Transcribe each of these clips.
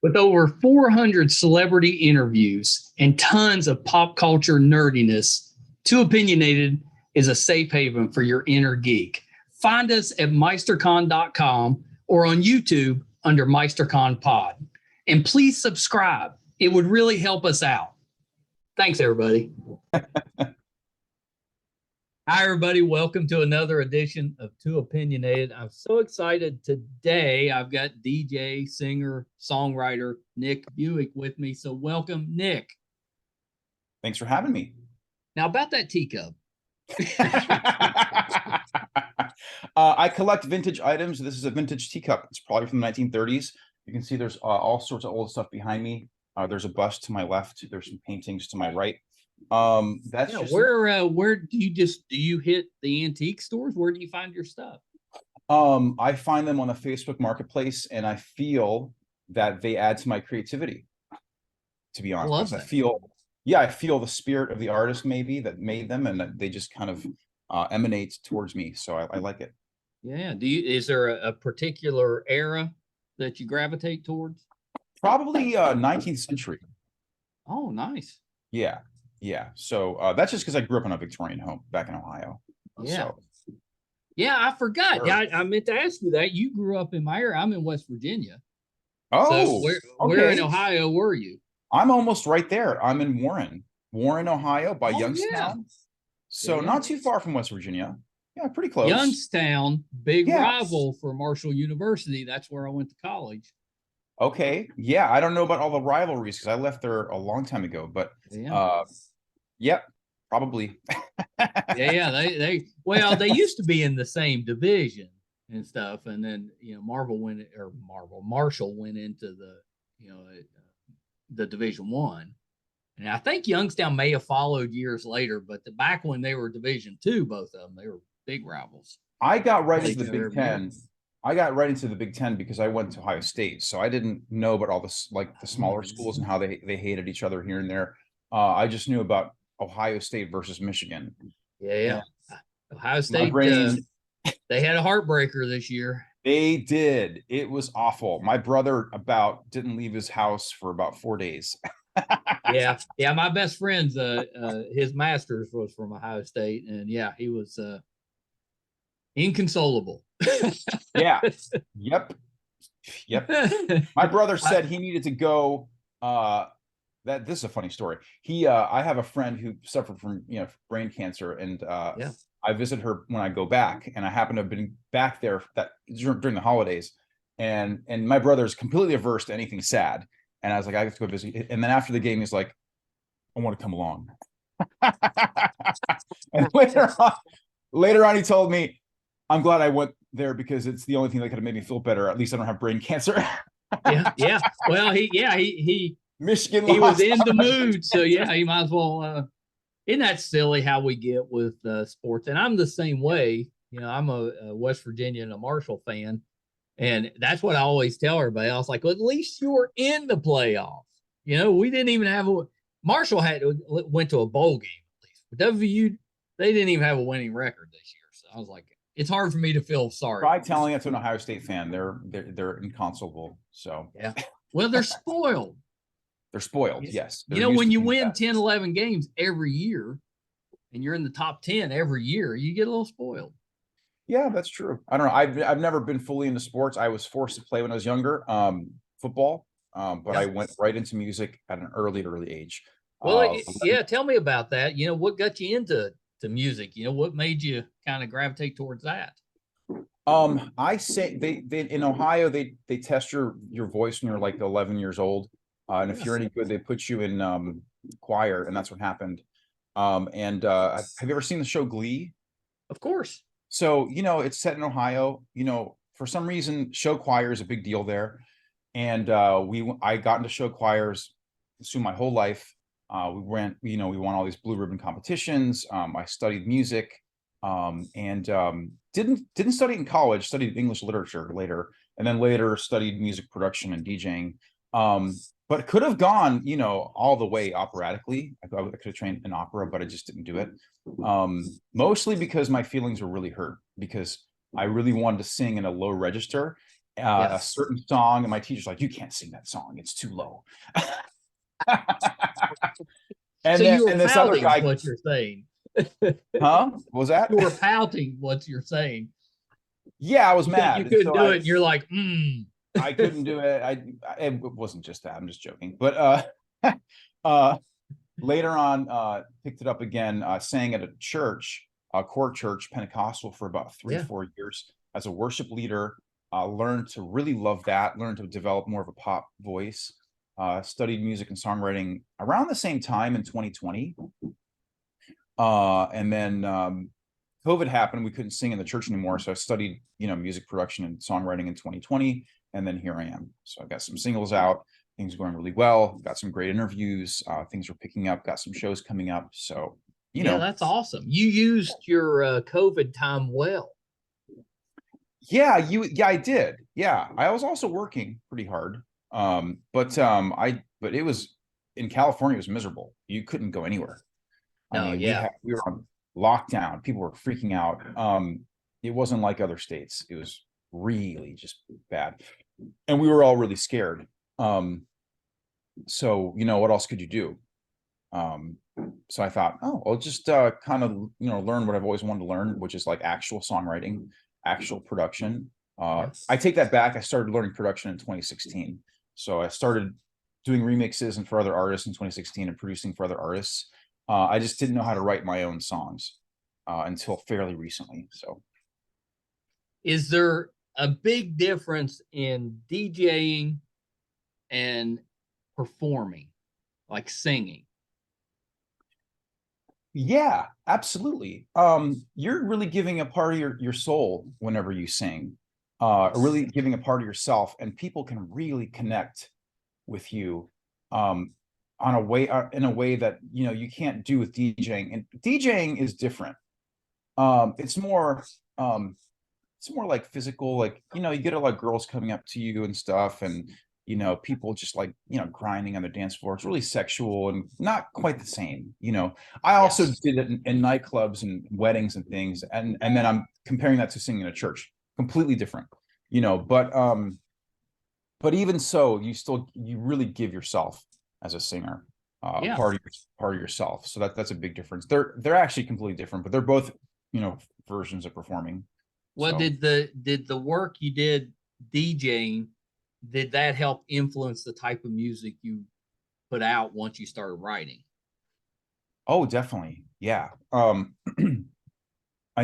With over 400 celebrity interviews and tons of pop culture nerdiness, Too Opinionated is a safe haven for your inner geek. Find us at meistercon.com or on YouTube under MeisterCon Pod. And please subscribe. It would really help us out. Thanks, everybody. Hi, everybody. Welcome to another edition of Too Opinionated. I'm so excited today. I've got DJ, singer, songwriter Nick Bewick with me. So welcome, Nick. Thanks for having me. Now, about that teacup. I collect vintage items. This is a vintage teacup. It's probably from the 1930s. You can see there's all sorts of old stuff behind me. There's a bust to my left. There's some paintings to my right. That's just where do you hit the antique stores? Where do you find your stuff? I find them on the Facebook Marketplace, and I feel that they add to my creativity. To be honest, I feel the spirit of the artist maybe that made them, and that they just kind of emanate towards me. So I like it. Yeah. Is there a particular era that you gravitate towards? Probably 19th century. Oh, nice. Yeah. So that's just because I grew up in a Victorian home back in Ohio. Yeah. So. Yeah, I forgot. Sure. Yeah, I meant to ask you that. You grew up in my area. I'm in West Virginia. Oh, so where in Ohio were you? I'm almost right there. I'm in Warren, Ohio, by Youngstown. Yeah. So not too far from West Virginia. Yeah, pretty close. Youngstown, big rival for Marshall University. That's where I went to college. Okay. Yeah, I don't know about all the rivalries because I left there a long time ago, but yep, probably. They used to be in the same division and stuff, and then Marshall went into the Division One, and I think Youngstown may have followed years later, but back when they were Division Two, both of them, they were big rivals. I got right into the Big Ten. I got right into the Big Ten because I went to Ohio State, so I didn't know about all this, like the smaller schools and how they hated each other here and there. I just knew about Ohio State versus Michigan. Yeah. Ohio State, they had a heartbreaker this year. They did. It was awful. My brother didn't leave his house for about 4 days. Yeah. My best friend's his master's was from Ohio State, and he was inconsolable. Yeah. Yep. My brother said he needed to go. This is a funny story. I have a friend who suffered from brain cancer, and I visit her when I go back, and I happen to have been back there during the holidays, and my brother's completely averse to anything sad, and I was like, I have to go visit. And then after the game, he's like, I want to come along. And later on, he told me, I'm glad I went there because it's the only thing that could have made me feel better. At least I don't have brain cancer. Yeah. Well, he Michigan. He was in the mood, so he might as well. Isn't that silly how we get with sports? And I'm the same way. I'm a West Virginia and a Marshall fan, and that's what I always tell everybody. I was like, well, at least you were in the playoffs. We didn't even have Marshall went to a bowl game at least. But WVU, they didn't even have a winning record this year. So I was like, it's hard for me to feel sorry. Try telling it to an Ohio State fan. They're inconsolable. So well, they're spoiled. They're spoiled, yes. When you win 10, 11 games every year and you're in the top 10 every year, you get a little spoiled. Yeah, that's true. I don't know. I've never been fully into sports. I was forced to play when I was younger, football, but I went right into music at an early age. Well, tell me about that. What got you into music? What made you kind of gravitate towards that? I say they in Ohio they test your voice when you're like 11 years old. And if you're any good, they put you in choir, and that's what happened. Have you ever seen the show Glee? Of course. So, it's set in Ohio. For some reason, show choir is a big deal there. And I got into show choirs through my whole life. We won all these blue ribbon competitions. I studied music and didn't study it in college, studied English literature later, and then later studied music production and DJing. But could have gone, all the way operatically. I could have trained in opera, but I just didn't do it. Mostly because my feelings were really hurt because I really wanted to sing in a low register. a certain song, and my teacher's like, "You can't sing that song; it's too low." And So then you were this other pouting, guy, what you're saying. huh? What was that? You were pouting, what you're saying. Yeah, I was You said mad, you and couldn't so do it, and you're like, mm. I couldn't do it. It wasn't just that. I'm just joking. But uh, later on, picked it up again. Sang at a church, a court church, Pentecostal, for about 4 years as a worship leader. Learned to really love that. Learned to develop more of a pop voice. Studied music and songwriting around the same time in 2020. And then COVID happened. We couldn't sing in the church anymore. So I studied, music production and songwriting in 2020. And then here I am. So I've got some singles out. Things are going really well. Got some great interviews. Things are picking up. Got some shows coming up. So, That's awesome. You used your COVID time well. Yeah, I did. Yeah. I was also working pretty hard. But it was in California, it was miserable. You couldn't go anywhere. I mean, we were on lockdown. People were freaking out. It wasn't like other states. It was really just bad. And we were all really scared. So, what else could you do? So I thought, I'll just kind of, learn what I've always wanted to learn, which is like actual songwriting, actual production. I take that back. I started learning production in 2016. So I started doing remixes and for other artists in 2016 and producing for other artists. I just didn't know how to write my own songs until fairly recently. So, is there a big difference in DJing and performing, like singing? Yeah, absolutely. You're really giving a part of your soul whenever you sing, really giving a part of yourself, and people can really connect with you on a way in a way that you can't do with DJing. And DJing is different. It's more like physical, like you get a lot of girls coming up to you and stuff, and people just like grinding on the dance floor. It's really sexual and not quite the same. I also did it in nightclubs and weddings and things, and then I'm comparing that to singing in a church. Completely different. But even so, you really give yourself as a singer, part of yourself. So that's a big difference. They're actually completely different, but they're both versions of performing. Well, So. did the work you did DJing, did that help influence the type of music you put out once you started writing? Oh, definitely. Yeah. I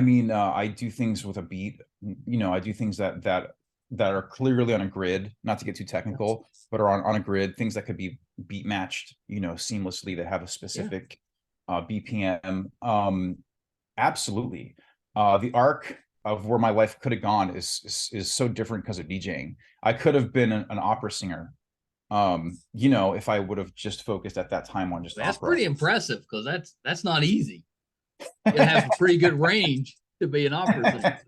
mean, I do things with a beat. I do things that are clearly on a grid, not to get too technical, but are on a grid, things that could be beat matched, seamlessly, that have a specific BPM. Absolutely. The arc of where my life could have gone is so different because of DJing. I could have been an opera singer, if I would have just focused at that time on just That's opera. pretty impressive, because that's not easy. You have a pretty good range to be an opera singer.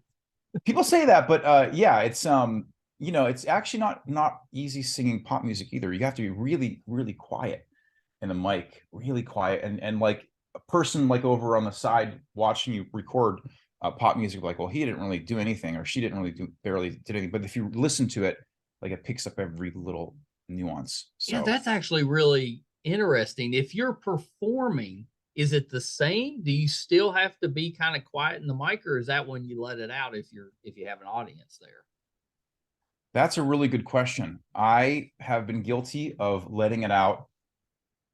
People say that, but yeah, it's it's actually not easy singing pop music either. You have to be really, really quiet in the mic, really quiet, and like a person like over on the side watching you record pop music, like, well, he didn't really do anything, or she didn't really barely did anything. But if you listen to it, like, it picks up every little nuance. So Yeah, that's actually really interesting. If you're performing, is it the same? Do you still have to be kind of quiet in the mic, or is that when you let it out if you have an audience there? that's a really good question. I have been guilty of letting it out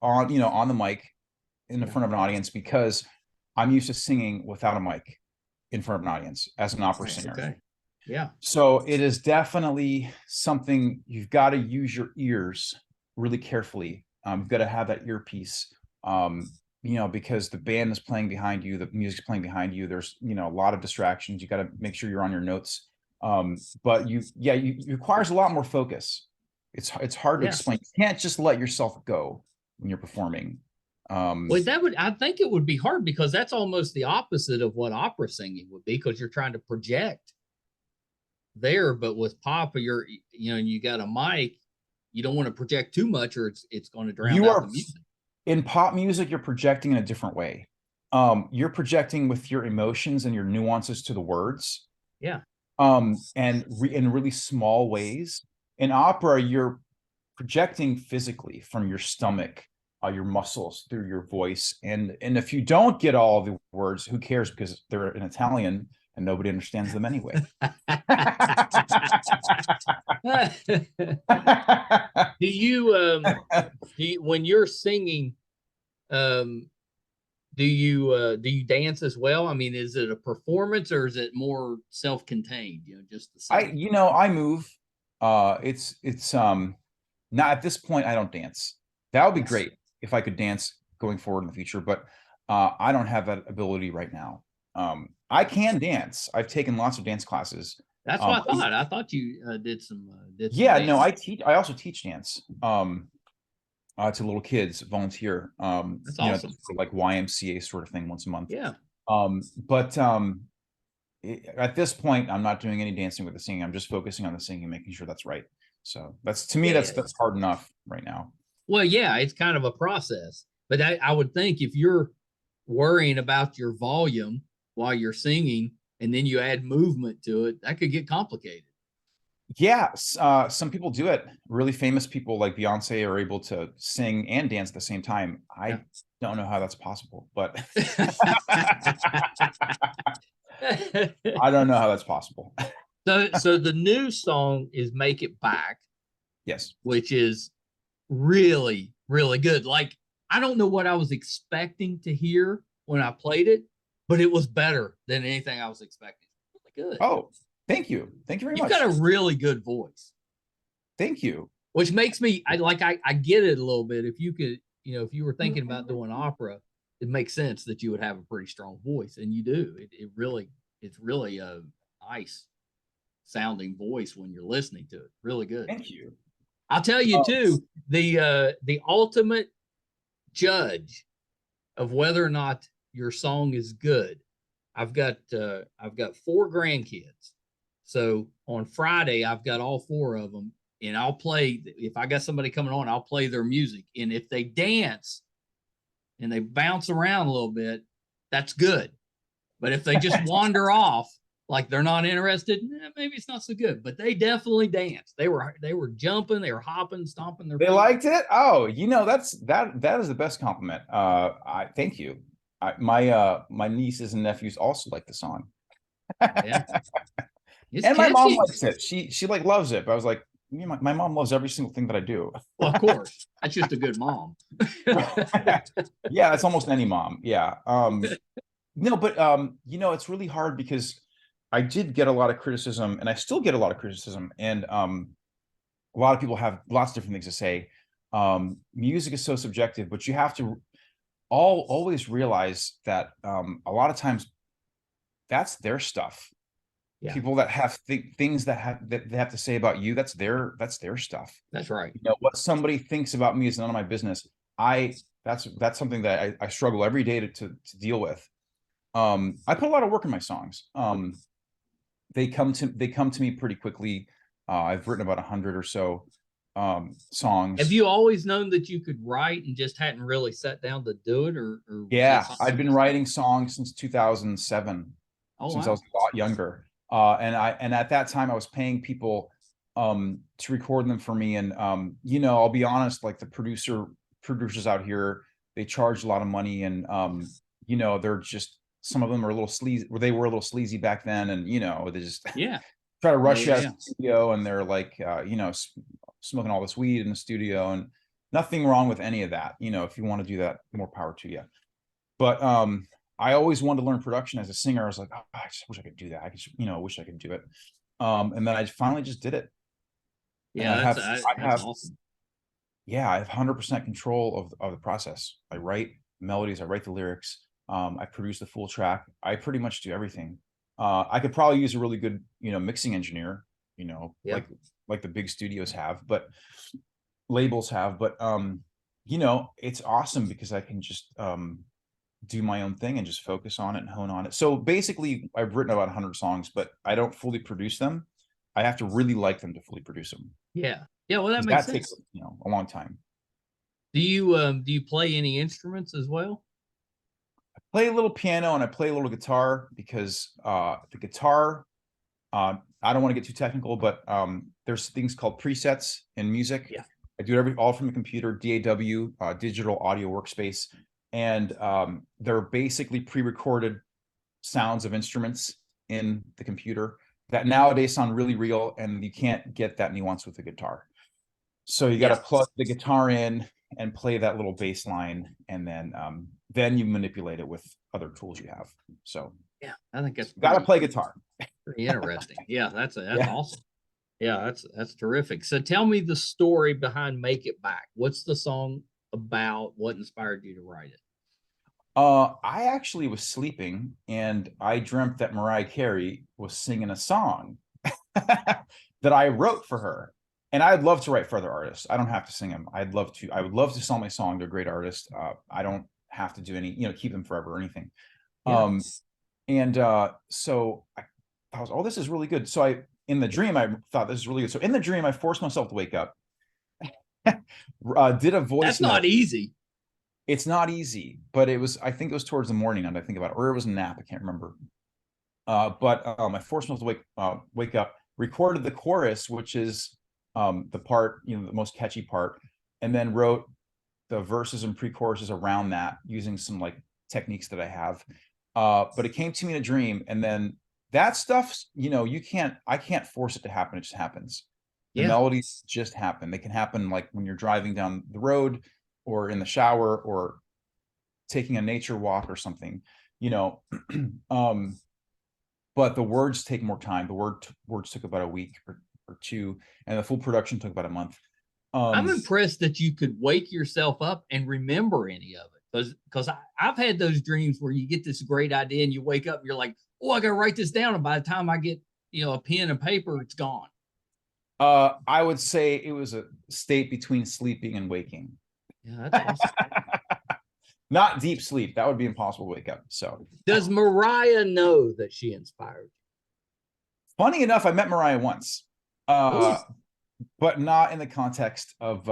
on the mic in front of an audience, because I'm used to singing without a mic in front of an audience as an opera singer. Okay. Yeah. So it is definitely something you've got to use your ears really carefully. You've got to have that earpiece, because the band is playing behind you, the music's playing behind you. There's, a lot of distractions. You got to make sure you're on your notes. But it requires a lot more focus. It's hard to explain. You can't just let yourself go when you're performing. Well, I think it would be hard, because that's almost the opposite of what opera singing would be, because you're trying to project there. But with pop, you got a mic, you don't want to project too much, or it's going to drown out the music. In pop music, you're projecting in a different way. You're projecting with your emotions and your nuances to the words. Yeah. and in really small ways. In opera, you're projecting physically from your stomach, your muscles through your voice. And if you don't get all the words, who cares? Because they're in Italian and nobody understands them anyway. Do you when you're singing, do you dance as well? I mean, is it a performance or is it more self-contained, just the singing? I move. It's not at this point, I don't dance. That would be great if I could dance going forward in the future, but I don't have that ability right now. I can dance. I've taken lots of dance classes. That's what I thought. I thought you did some Yeah, dance. no, I also teach dance to little kids, volunteer. That's awesome. Like YMCA sort of thing once a month. Yeah. But at this point, I'm not doing any dancing with the singing. I'm just focusing on the singing, making sure that's right. So that's, to me, that's hard enough right now. Well, yeah, it's kind of a process, but I would think if you're worrying about your volume while you're singing and then you add movement to it, that could get complicated. Yeah, some people do it. Really famous people like Beyonce are able to sing and dance at the same time. I don't know how that's possible, but I don't know how that's possible. So the new song is "Make It Back." Yes, which is really, really good. Like, I don't know what I was expecting to hear when I played it, but it was better than anything I was expecting. Really good. Oh, thank you. Thank you very much. You've got a really good voice. Thank you. Which makes me, I get it a little bit. If you could, if you were thinking about doing opera, it makes sense that you would have a pretty strong voice, and you do. It's really a nice sounding voice when you're listening to it. Really good. Thank you. I'll tell you too, the ultimate judge of whether or not your song is good. I've got 4 grandkids. So on Friday, I've got all 4 of them, and I'll play, if I got somebody coming on, I'll play their music. And if they dance and they bounce around a little bit, that's good. But if they just wander off, like they're not interested, maybe it's not so good. But they definitely danced. They were jumping, they were hopping, stomping their feet. They liked it. Oh, that is the best compliment. I thank you. My nieces and nephews also like the song. Yeah. And my mom likes it. She like loves it. But I was like, my mom loves every single thing that I do. Well, of course. That's just a good mom. Yeah, that's almost any mom. Yeah. No, but it's really hard because I did get a lot of criticism, and I still get a lot of criticism, and a lot of people have lots of different things to say. Music is so subjective, but you have to always realize that a lot of times that's their stuff. Yeah. People that have things that they have to say about you, that's their stuff. That's right. What somebody thinks about me is none of my business. That's something that I struggle every day to deal with. I put a lot of work in my songs. They come to me pretty quickly. I've written about 100 or so songs. Have you always known that you could write and just hadn't really sat down to do it, or yeah, I've been writing songs since 2007, since I was a lot younger. And at that time I was paying people to record them for me, and I'll be honest, like the producers out here, they charge a lot of money, and they're just, some of them are a little sleazy, or they were a little sleazy back then, and they just try to rush out of the studio, and they're like smoking all this weed in the studio, and nothing wrong with any of that. If you want to do that, more power to you. But I always wanted to learn production as a singer. I was like, oh, I just wish I could do that. I could, wish I could do it. And then I finally just did it. Yeah, that's awesome. Yeah, I have 100% control of the process. I write melodies, I write the lyrics, I produce the full track. I pretty much do everything. I could probably use a really good, mixing engineer, like the big studios have, but labels have. But it's awesome because I can just do my own thing and just focus on it and hone on it. So basically, I've written about 100 songs, but I don't fully produce them. I have to really like them to fully produce them. Yeah. Well, that makes sense. That takes a long time. Do you play any instruments as well? I play a little piano and I play a little guitar, because the guitar I don't want to get too technical, but there's things called presets in music. Yeah. I do it all from the computer, DAW, digital audio workspace. And they're basically pre-recorded sounds of instruments in the computer that nowadays sound really real, and you can't get that nuance with the guitar. So you got to plug the guitar in and play that little bass line, and then you manipulate it with other tools you have. So yeah, I think that's got to play guitar. pretty interesting. Yeah, that's awesome. Yeah, that's terrific. So tell me the story behind Make It Back. What's the song about? What inspired you to write it? I actually was sleeping and I dreamt that Mariah Carey was singing a song that I wrote for her. And I'd love to write for other artists. I don't have to sing them. I would love to sell my song to a great artist. I don't have to do any, keep them forever or anything. Yeah. So I was, oh, this is really good. So in the dream, I thought this is really good. So in the dream, I forced myself to wake up, did a voice That's not note. easy. It's not easy, but I think it was towards the morning, and I think about it, or it was a nap. I can't remember. But I forced myself to wake up, recorded the chorus, which is the part, the most catchy part, and then wrote the verses and pre-choruses around that using some like techniques that I have. But it came to me in a dream, and then that stuff, I can't force it to happen. It just happens. The melodies just happen. They can happen like when you're driving down the road, or in the shower, or taking a nature walk or something, but the words take more time. The words took about a week or two, and the full production took about a month. I'm impressed that you could wake yourself up and remember any of it, because I've had those dreams where you get this great idea and you wake up and you're like, oh, I gotta write this down, and by the time I get a pen and paper, it's gone. I would say it was a state between sleeping and waking. Yeah, that's awesome. Not deep sleep. That would be impossible to wake up. So does Mariah know that she inspired you? Funny enough, I met Mariah once, but not in the context of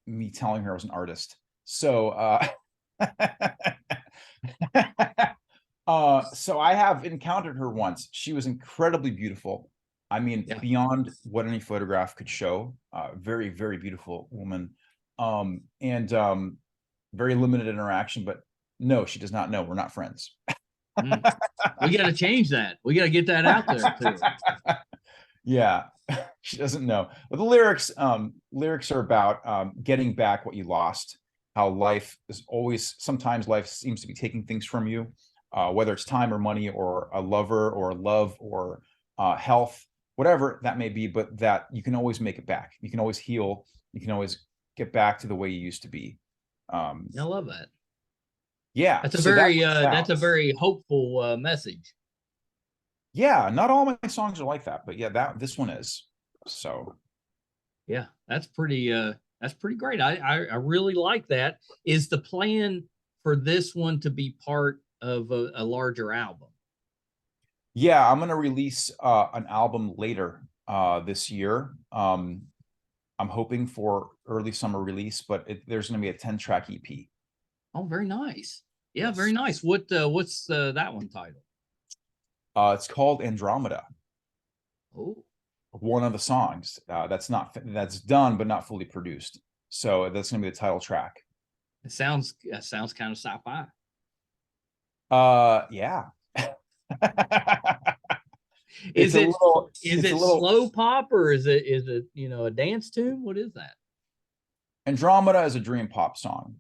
me telling her I was an artist. So so I have encountered her once. She was incredibly beautiful. I mean, beyond what any photograph could show. Very, very beautiful woman. And very limited interaction, but no, she does not know. We're not friends. We got to change that. We got to get that out there too. Yeah, she doesn't know. But the lyrics are about getting back what you lost. How life is always, sometimes life seems to be taking things from you, whether it's time or money or a lover or love or health, whatever that may be, but that you can always make it back. You can always heal. You can always get back to the way you used to be. I love that. Yeah, that's a very hopeful message. Yeah, not all my songs are like that, but yeah, this one is. So yeah, that's pretty great. I really like that. Is the plan for this one to be part of a larger album? Yeah, I'm gonna release an album later this year. I'm hoping for early summer release, but there's going to be a 10-track EP. Oh, very nice. Yeah, yes. Very nice. What's that one title? It's called Andromeda. Oh, one of the songs that's done but not fully produced. So that's going to be the title track. It sounds kind of sci-fi. Yeah. Is it slow pop, or is it a dance tune? What is that? Andromeda is a dream pop song.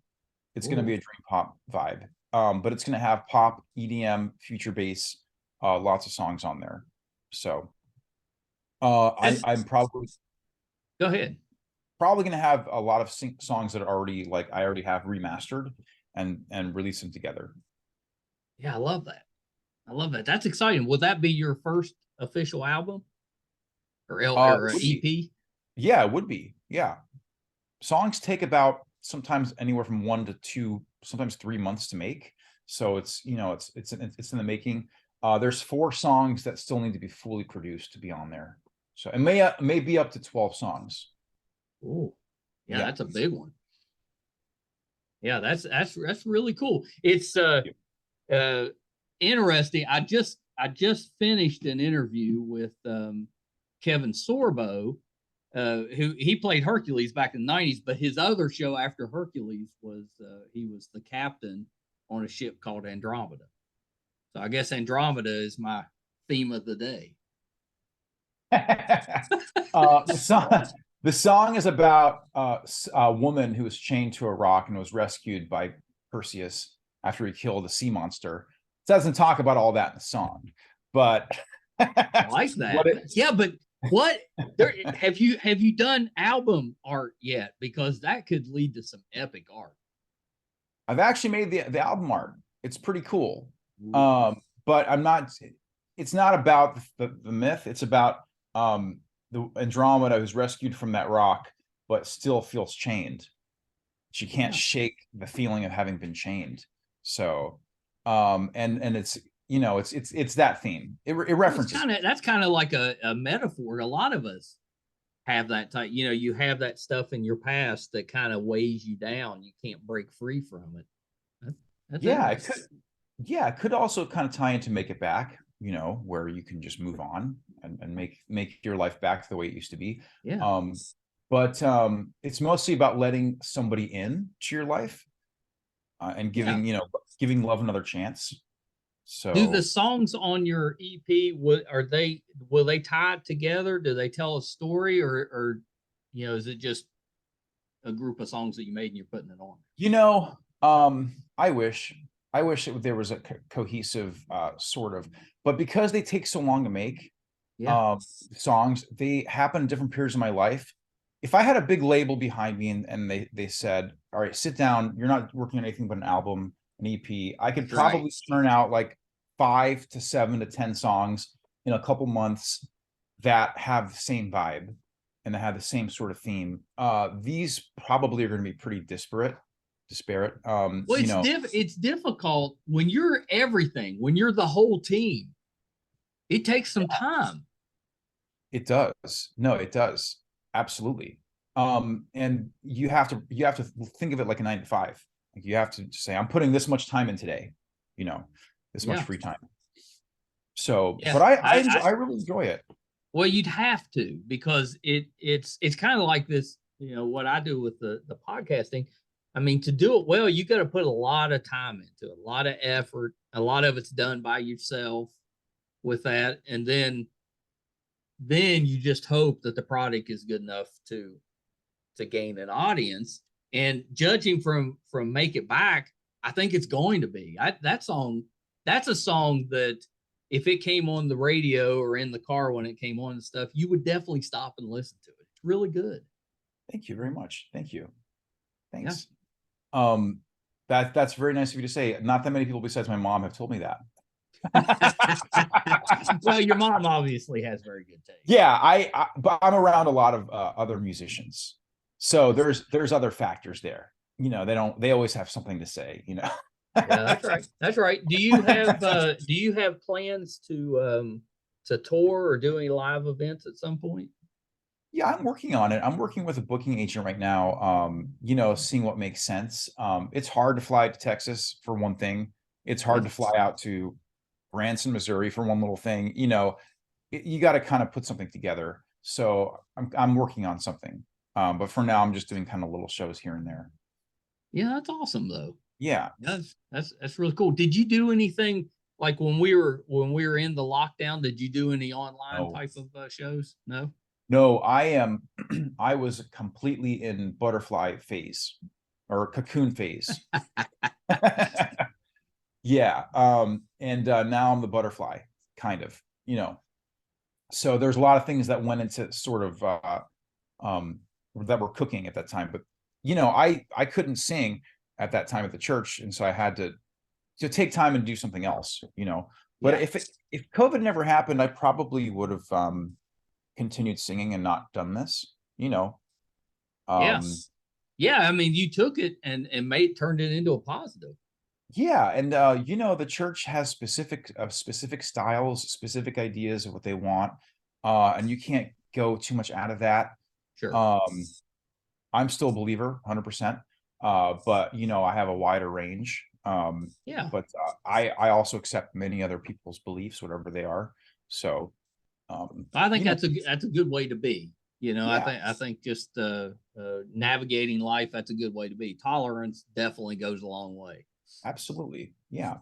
It's going to be a dream pop vibe, but it's going to have pop, EDM, future bass, lots of songs on there. So I'm probably go ahead. Probably going to have a lot of songs that are already I already have remastered and release them together. Yeah, I love that. I love that. That's exciting. Will that be your first official album or EP? Yeah, it would be. Yeah. Songs take about sometimes anywhere from 1 to 2, sometimes 3 months to make. So it's in the making. There's 4 songs that still need to be fully produced to be on there. So it may be up to 12 songs. Oh, yeah, that's a big one. Yeah, that's really cool. It's interesting. I just I just finished an interview with Kevin Sorbo, who he played Hercules back in the 90s, but his other show after Hercules was he was the captain on a ship called Andromeda. So I guess Andromeda is my theme of the day. The song is about a woman who was chained to a rock and was rescued by Perseus after he killed a sea monster. It doesn't talk about all that in the song, but I like that. Yeah, but what there have you done album art yet? Because that could lead to some epic art. I've actually made the album art. It's pretty cool. But I'm not, it's not about the myth. It's about the Andromeda who's rescued from that rock, but still feels chained. She can't shake the feeling of having been chained. So, and it's, you know, it's that theme. It references. That's kind of like a metaphor. A lot of us have that type, you know, you have that stuff in your past that kind of weighs you down. You can't break free from it. Yeah, it could. Yeah, it could also kind of tie into Make It Back, you know, where you can just move on and make your life back to the way it used to be. Yeah. But it's mostly about letting somebody in to your life and giving, you know, giving love another chance. So do the songs on your EP, will they tie together? Do they tell a story, or you know, is it just a group of songs that you made and you're putting it on? You know, I wish there was a cohesive sort of, but because they take so long to make, songs, they happen in different periods of my life. If I had a big label behind me and they said, all right, sit down, you're not working on anything but an album, an EP, I could probably turn out like 5 to 7 to 10 songs in a couple months that have the same vibe and that have the same sort of theme. These probably are going to be pretty disparate. Well, it's difficult when you're everything, when you're the whole team. It takes some time. It does. No, it does. Absolutely. And you have to think of it like a 9 to 5. Like you have to say, I'm putting this much time in today, you know, this much free time. So, but I really enjoy it. Well, you'd have to, because it's kind of like this, you know, what I do with the podcasting. I mean, to do it well, you got to put a lot of time into it, a lot of effort. A lot of it's done by yourself with that. And then you just hope that the product is good enough to gain an audience. And judging from Make It Back, I think it's going to be. That's a song that if it came on the radio or in the car when it came on and stuff, you would definitely stop and listen to it. It's really good. Thank you very much. Thank you. Thanks. Yeah. That's very nice of you to say. Not that many people besides my mom have told me that. Well, your mom obviously has very good taste. Yeah, but I'm around a lot of other musicians, so there's other factors there. You know, they always have something to say. You know. Yeah, that's right. Do you have plans to tour or do any live events at some point? Yeah, I'm working on it. I'm working with a booking agent right now. You know, seeing what makes sense. It's hard to fly to Texas for one thing. It's hard to fly out to Branson, Missouri for one little thing. You know, you got to kind of put something together. So I'm working on something. But for now, I'm just doing kind of little shows here and there. Yeah, that's awesome though. Yeah, that's really cool. Did you do anything like when we were in the lockdown? Did you do any online type of shows? No, I was completely in butterfly phase or cocoon phase. Yeah. And now I'm the butterfly, kind of, you know. So there's a lot of things that went into sort of that were cooking at that time. But you know, I couldn't sing at that time at the church, and so I had to take time and do something else, you know. But if COVID never happened, I probably would have continued singing and not done this, you know. Yeah, I mean, you took it and turned it into a positive. Yeah, and you know, the church has specific styles, specific ideas of what they want, and you can't go too much out of that. Sure. I'm still a believer, 100%, but you know, I have a wider range, Yeah. But I also accept many other people's beliefs, whatever they are. So I think that's a good way to be. Yeah. I think just navigating life, that's a good way to be. Tolerance definitely goes a long way. Absolutely. Yeah.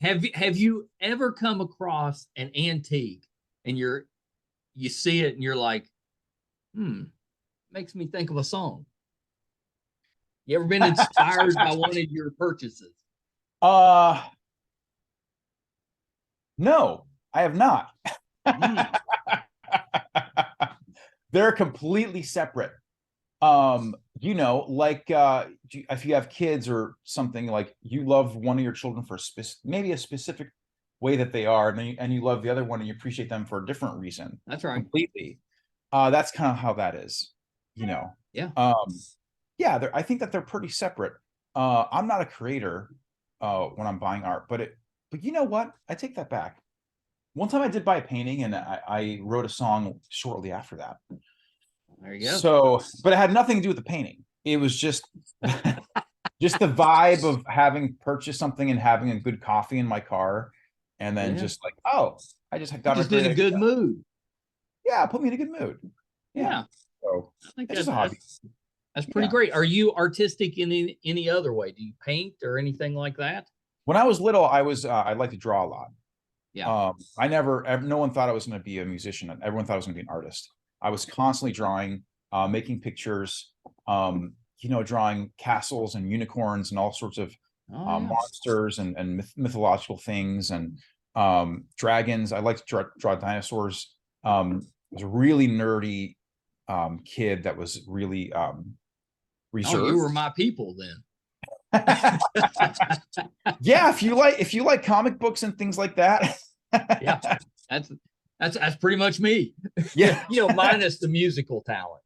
Have you ever come across an antique and you see it and you're like, makes me think of a song? You ever been inspired by one of your purchases? Uh no, I have not. Mm. They're completely separate. Like if you have kids or something, like you love one of your children for maybe a specific way that they are, and you love the other one and you appreciate them for a different reason. That's right. Completely. That's kind of how that is, you know. Yeah. Yeah, I think that they're pretty separate. I'm not a creator when I'm buying art, but you know what? I take that back. One time I did buy a painting, and I wrote a song shortly after that. There you go. So, but it had nothing to do with the painting. It was just just the vibe of having purchased something and having a good coffee in my car, and then just like, oh, I just got just in a good mood. Yeah, put me in a good mood. Yeah. So I think it's just a hobby. That's pretty great. Are you artistic in any other way? Do you paint or anything like that? When I was little, I like to draw a lot. Yeah. No one thought I was going to be a musician. Everyone thought I was going to be an artist. I was constantly drawing, making pictures, drawing castles and unicorns and all sorts of monsters and mythological things and dragons. I like to draw dinosaurs. I was a really nerdy kid that was really reserved. Oh, you were my people then. Yeah, if you like comic books and things like that. Yeah, that's pretty much me. Yeah. Minus the musical talent.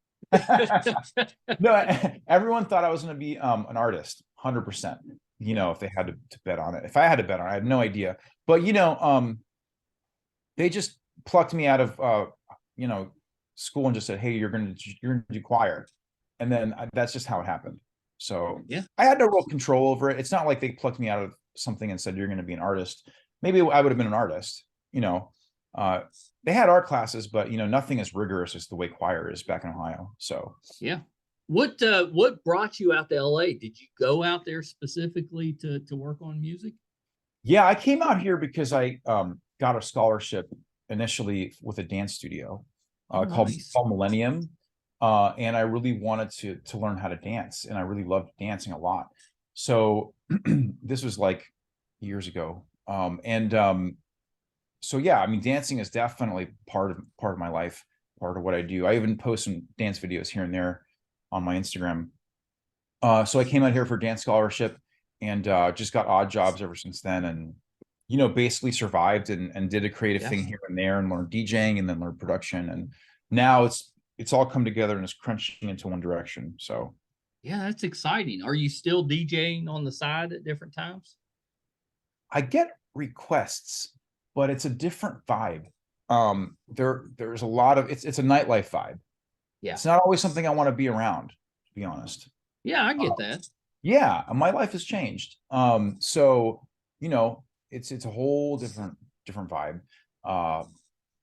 No, everyone thought I was going to be an artist, 100%. If they had to bet on it. If I had to bet on it, I had no idea. But they just plucked me out of school and just said, "Hey, you're going to do choir," and then that's just how it happened. So yeah, I had no real control over it. It's not like they plucked me out of something and said, "You're going to be an artist." Maybe I would have been an artist. They had art classes, but nothing as rigorous as the way choir is back in Ohio. So yeah. What brought you out to LA? Did you go out there specifically to work on music? Yeah, I came out here because I got a scholarship initially with a dance studio called Millennium. And I really wanted to learn how to dance, and I really loved dancing a lot. So this was like years ago. So yeah, I mean, dancing is definitely part of my life, part of what I do. I even post some dance videos here and there on my Instagram. So I came out here for dance scholarship and just got odd jobs ever since then, and basically survived and did a creative thing here and there, and learned DJing and then learned production, and now it's all come together and it's crunching into one direction. So yeah, that's exciting. Are you still DJing on the side at different times? I get requests, but it's a different vibe. There's a lot of it's a nightlife vibe. Yeah, it's not always something I want to be around, to be honest. Yeah, I get that. Yeah, my life has changed. So it's a whole different vibe.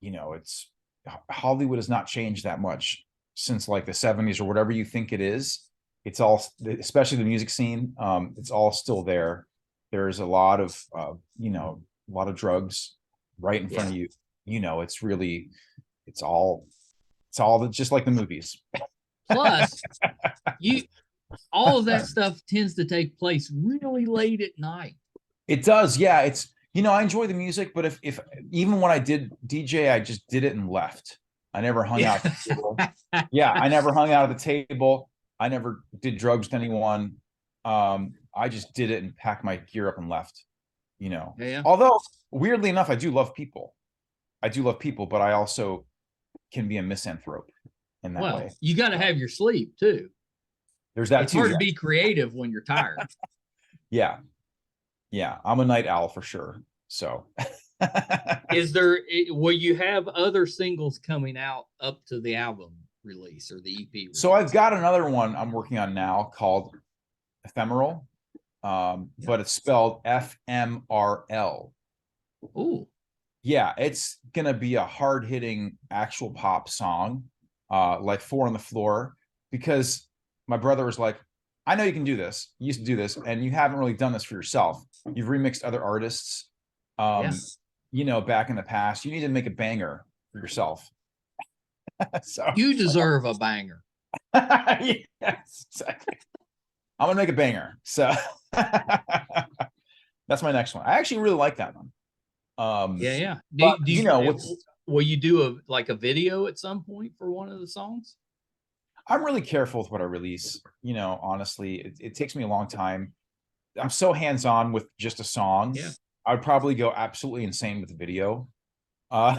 It's Hollywood has not changed that much since like the 70s or whatever you think it is. It's all, especially the music scene, it's all still there. There's a lot of drugs right in front of you. It's all just like the movies. Plus, all of that stuff tends to take place really late at night. It does, yeah. It's I enjoy the music, but if even when I did DJ, I just did it and left. I never hung out at the table. Yeah, I never hung out at the table. I never did drugs with anyone. I just did it and packed my gear up and left. Yeah. Although weirdly enough, I do love people, but I also can be a misanthrope in that way. You got to have your sleep too. There's that it's too. It's hard to be creative when you're tired. Yeah, I'm a night owl for sure. So will you have other singles coming out up to the album release or the EP release? So I've got another one I'm working on now called Ephemeral. but it's spelled FMRL. Oh, Yeah, it's gonna be a hard-hitting actual pop song, like Four on the Floor, because my brother was like, I know you can do this. You used to do this, and you haven't really done this for yourself. You've remixed other artists, yeah. back in the past. You need to make a banger for yourself. So You deserve a banger. yes, exactly. I'm gonna make a banger. So that's my next one. I actually really like that one. Yeah, yeah. But Will you do a video at some point for one of the songs? I'm really careful with what I release. Honestly, it takes me a long time. I'm so hands-on with just a song. Yeah. I would probably go absolutely insane with the video. Uh,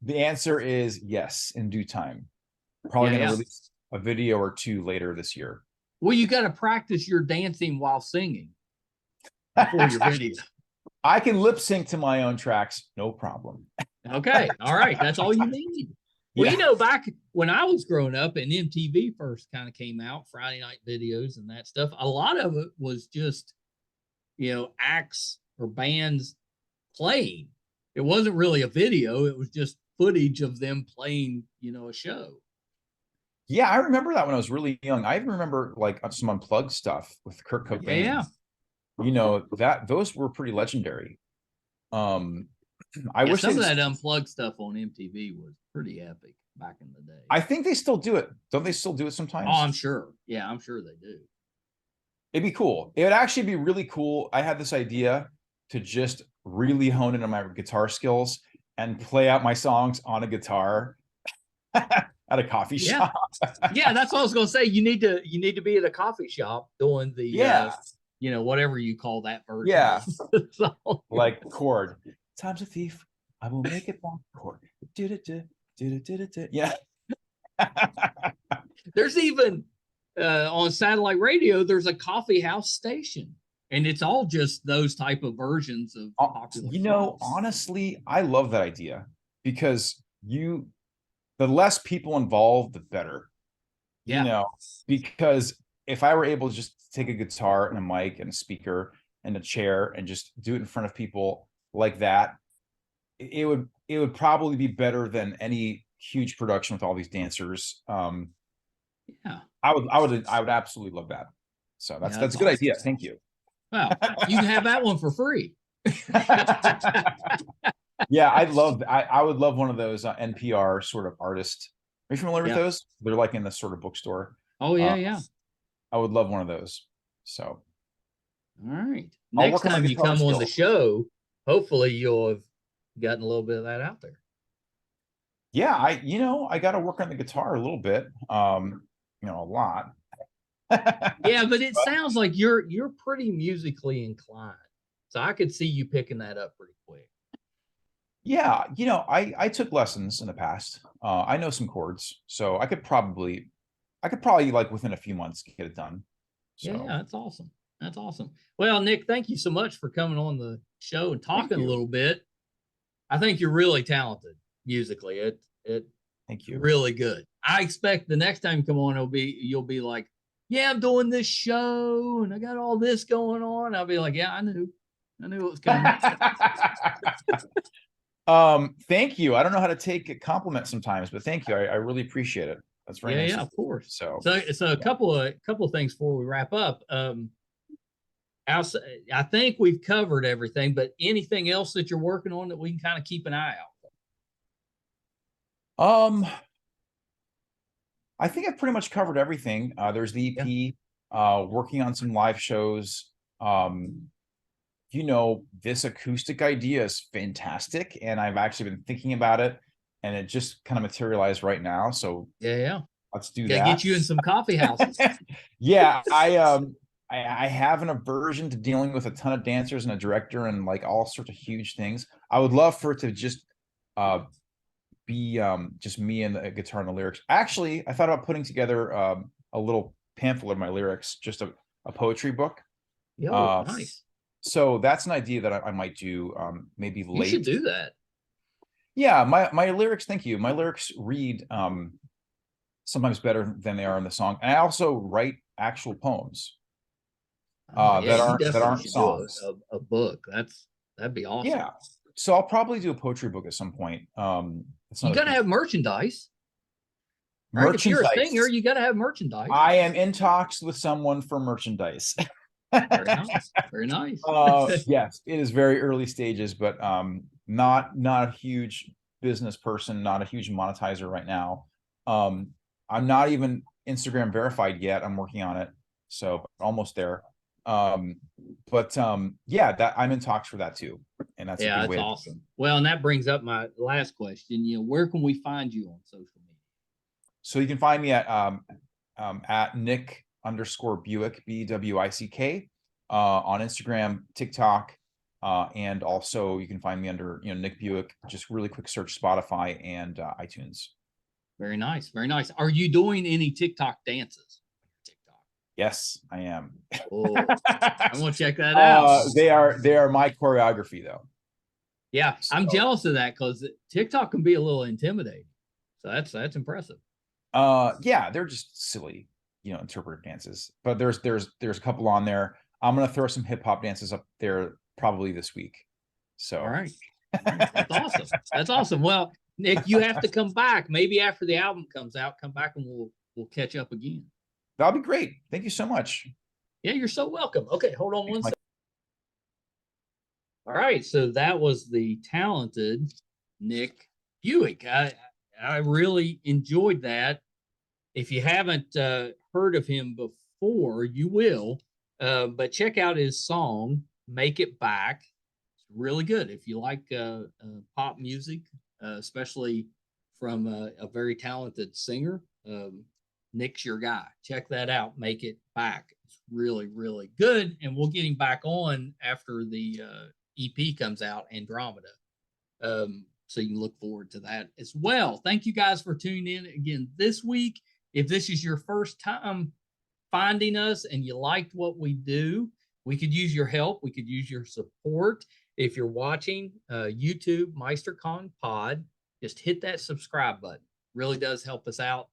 the answer is yes, in due time. Probably going to release a video or two later this year. Well, you got to practice your dancing while singing before your video. I can lip sync to my own tracks, no problem. Okay. All right. That's all you need. Well, Yeah. back when I was growing up and MTV first kind of came out, Friday night videos and that stuff, a lot of it was just, acts or bands playing. It wasn't really a video. It was just footage of them playing, a show. Yeah, I remember that when I was really young. I even remember like some unplugged stuff with Kurt Cobain. Yeah. Those were pretty legendary. I wish some of that unplugged stuff on MTV was pretty epic back in the day. I think they still do it. Don't they still do it sometimes? Oh, I'm sure. Yeah, I'm sure they do. It'd be cool. It would actually be really cool. I had this idea to just really hone in on my guitar skills and play out my songs on a guitar at a coffee shop. Yeah, that's what I was going to say. You need to be at a coffee shop doing the whatever you call that version. Yeah. Like chord. Time's a thief. I will make it back. Chord. Yeah. There's even on satellite radio, there's a coffee house station, and it's all just those type of versions of popular songs. Honestly, I love that idea because the less people involved, the better. Yeah. Because if I were able to just take a guitar and a mic and a speaker and a chair and just do it in front of people like that, it would probably be better than any huge production with all these dancers. Yeah, I would absolutely love that. So that's a good idea. Thank you. Well, you can have that one for free. Yeah, I would love one of those NPR sort of artist. Are you familiar with those? They're like in the sort of bookstore. Oh yeah. I would love one of those. So, all right. Next time you come on the show, hopefully you'll have gotten a little bit of that out there. Yeah, I got to work on the guitar a little bit. A lot. Yeah, but it sounds like you're pretty musically inclined, so I could see you picking that up pretty quick. Yeah, I took lessons in the past. I know some chords, so I could probably like within a few months get it done. So. Yeah, that's awesome. That's awesome. Well, Nick, thank you so much for coming on the show and talking a little bit. I think you're really talented musically. Thank you. Really good. I expect the next time you come on, you'll be like, yeah, I'm doing this show and I got all this going on. I'll be like, yeah, I knew it was coming. Thank you. I don't know how to take a compliment sometimes, but thank you. I really appreciate it. That's very nice. Yeah, of course. So a couple of things before we wrap up. I think we've covered everything, but anything else that you're working on that we can kind of keep an eye out? I think I've pretty much covered everything. There's the EP, working on some live shows. This acoustic idea is fantastic, and I've actually been thinking about it, and it just kind of materialized right now. So yeah, let's do that. Get you in some coffee houses. Yeah, I have an aversion to dealing with a ton of dancers and a director and like all sorts of huge things. I would love for it to just be just me and the guitar and the lyrics. Actually, I thought about putting together a little pamphlet of my lyrics, just a poetry book. Yeah, nice. So that's an idea that I might do maybe late. You should do that. Yeah, my lyrics, thank you. My lyrics read sometimes better than they are in the song. And I also write actual poems. Oh, yeah, you that definitely aren't should do songs. a book. That'd be awesome. Yeah. So I'll probably do a poetry book at some point. It's You not a got to huge have merchandise, right? If you're a singer, merchandise. you got to have merchandise. I am in talks with someone for merchandise. Very nice. Very nice. Yes, it is very early stages, but not a huge business person, not a huge monetizer right now. I'm not even Instagram verified yet. I'm working on it, so almost there. Yeah, that I'm in talks for that too, and that's a Yeah, good that's way. awesome. Well, and that brings up my last question. Where can we find you on social media? So you can find me at Nick_Bewick, BWICK, on Instagram, TikTok, and also you can find me under Nick Bewick. Just really quick search Spotify and iTunes. Very nice. Very nice. Are you doing any TikTok dances? TikTok. Yes, I am. Oh, I'm gonna check that out. They are my choreography though. Yeah, I'm So, jealous of that because TikTok can be a little intimidating. So that's impressive. yeah, they're just silly, interpretive dances. But there's a couple on there. I'm gonna throw some hip hop dances up there probably this week. So All right. That's awesome. That's awesome. Well, Nick, you have to come back. Maybe after the album comes out, come back and we'll catch up again. that'll be great. Thank you so much. Yeah, you're so welcome. Okay, hold on one second. All right, so that was the talented Nick Bewick. I really enjoyed that. If you haven't heard of him before, you will. But check out his song "Make It Back." It's really good. If you like pop music, especially from a very talented singer, Nick's your guy. Check that out. "Make It Back." It's really, really good. And we'll get him back on after the EP comes out, Andromeda. So you can look forward to that as well. Thank you guys for tuning in again this week. If this is your first time finding us and you liked what we do, we could use your help. We could use your support. If you're watching YouTube, MeisterCon Pod, just hit that subscribe button. Really does help us out.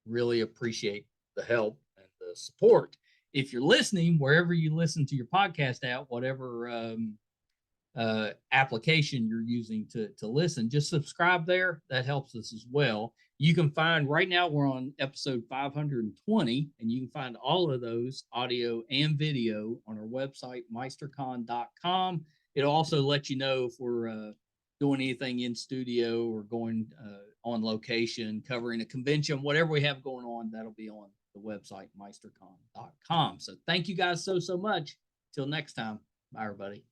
Really appreciate the help and the support. If you're listening, wherever you listen to your podcast out, whatever application you're using to listen, just subscribe there. That helps us as well. You can find right now we're on episode 520, and you can find all of those audio and video on our website meistercon.com. It'll also let you know if we're doing anything in studio or going on location, covering a convention, whatever we have going on, that'll be on the website meistercon.com. So thank you guys so much. Till next time. Bye everybody.